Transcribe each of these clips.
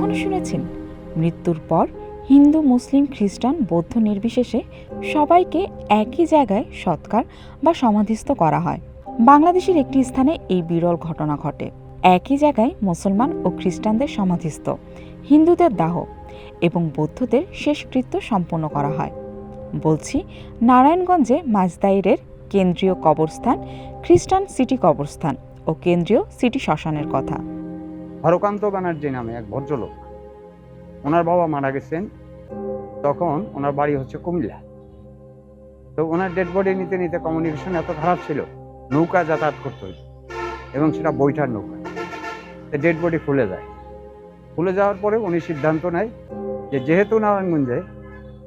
কখনো শুনেছেন মৃত্যুর পর হিন্দু, মুসলিম, খ্রিস্টান, বৌদ্ধ নির্বিশেষে সবাইকে একই জায়গায় সৎকার বা সমাধিস্থ করা হয়? বাংলাদেশের একটি স্থানে এই বিরল ঘটনা ঘটে। একই জায়গায় মুসলমান ও খ্রিস্টানদের সমাধিস্থ, হিন্দুদের দাহ এবং বৌদ্ধদের শেষকৃত্য সম্পন্ন করা হয়। বলছি নারায়ণগঞ্জে মাঝদাইরের কেন্দ্রীয় কবরস্থান, খ্রিস্টান সিটি কবরস্থান ও কেন্দ্রীয় সিটি শ্মশানের কথা। হরকান্ত ব্যানার্জি নামে এক ভদ্রলোক, ওনার বাবা মারা গেছেন, তখন ওনার বাড়ি হচ্ছে কুমিল্লা। তো ওনার ডেড বডি নিতে নিতে কমিউনিকেশন এত খারাপ ছিল, নৌকা যাতায়াত করতে হইত এবং সেটা বৈঠার নৌকা। ডেড বডি খুলে যায়। খুলে যাওয়ার পরে উনি সিদ্ধান্ত নেয় যে যেহেতু নারায়ণগঞ্জে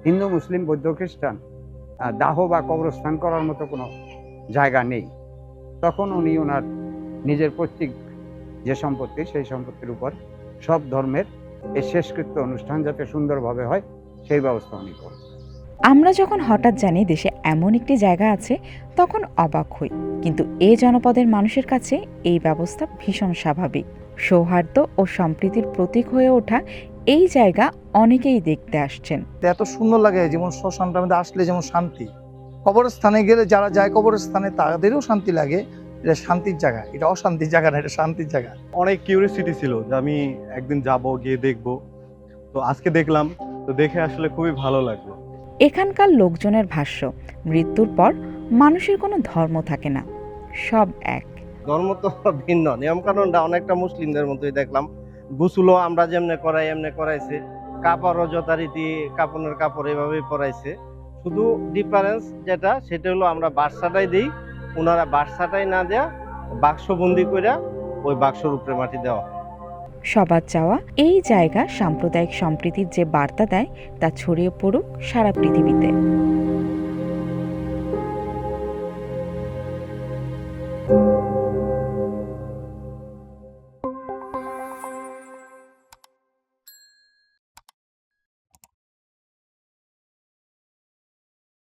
হিন্দু, মুসলিম, বৌদ্ধ, খ্রিস্টান দাহ বা কবরস্থান করার মতো কোনো জায়গা নেই, তখন উনি ওনার নিজের পৈতৃক যে সম্পত্তি, সেই সম্পত্তির উপর সব ধর্মের এই শেষকৃত্য অনুষ্ঠান যাতে সুন্দরভাবে হয় সেই ব্যবস্থা উনি করেন। আমরা যখন হঠাৎ জানি দেশে এমন একটি জায়গা আছে, তখন অবাক হই, কিন্তু এই জনপদের মানুষের কাছে এই ব্যবস্থা ভীষণ স্বাভাবিক। সৌহার্দ্য ও সম্প্রীতির প্রতীক হয়ে ওঠা এই জায়গা অনেকেই দেখতে আসছেন। এত সুন্দর লাগে, যেমন শ্মশানটার মধ্যে আসলে যেমন শান্তি, কবরস্থানে গেলে যারা যায় কবরস্থানে তাদেরও শান্তি লাগে। এটা শান্তির জায়গা, এটা অশান্তির জায়গা না, এটা শান্তির জায়গা। অনেক কিউরিয়াসিটি ছিল যে আমি একদিন যাব, গিয়ে দেখব। তো আজকে দেখলাম, তো দেখে আসলে খুবই ভালো লাগলো। এখানকার লোকজনের ভাষ্য, মৃত্যুর পর মানুষের কোনো ধর্ম থাকে না, সব এক। ধর্ম তো ভিন্ন, নিয়মকানুনটা অনেকটা মুসলিমদের মতোই দেখলাম। গোসলও আমরা যেমনে করাই এমনি করাইছে, কাপড়ও যথারীতি কাপড়ের কাপড় এভাবেই পরাইছে। শুধু ডিফারেন্স যেটা, সেটা হলো আমরা বার্সাটাই দিই, ওনারা বার্সাটাই না দেয়া বাক্সবন্দি করে ওই বাক্সর উপরে মাটি দেওয়া। সবার চাওয়া এই জায়গা সাম্প্রদায়িক সম্প্রীতির যে বার্তা দেয় তা ছড়িয়ে পড়ুক সারা পৃথিবীতে।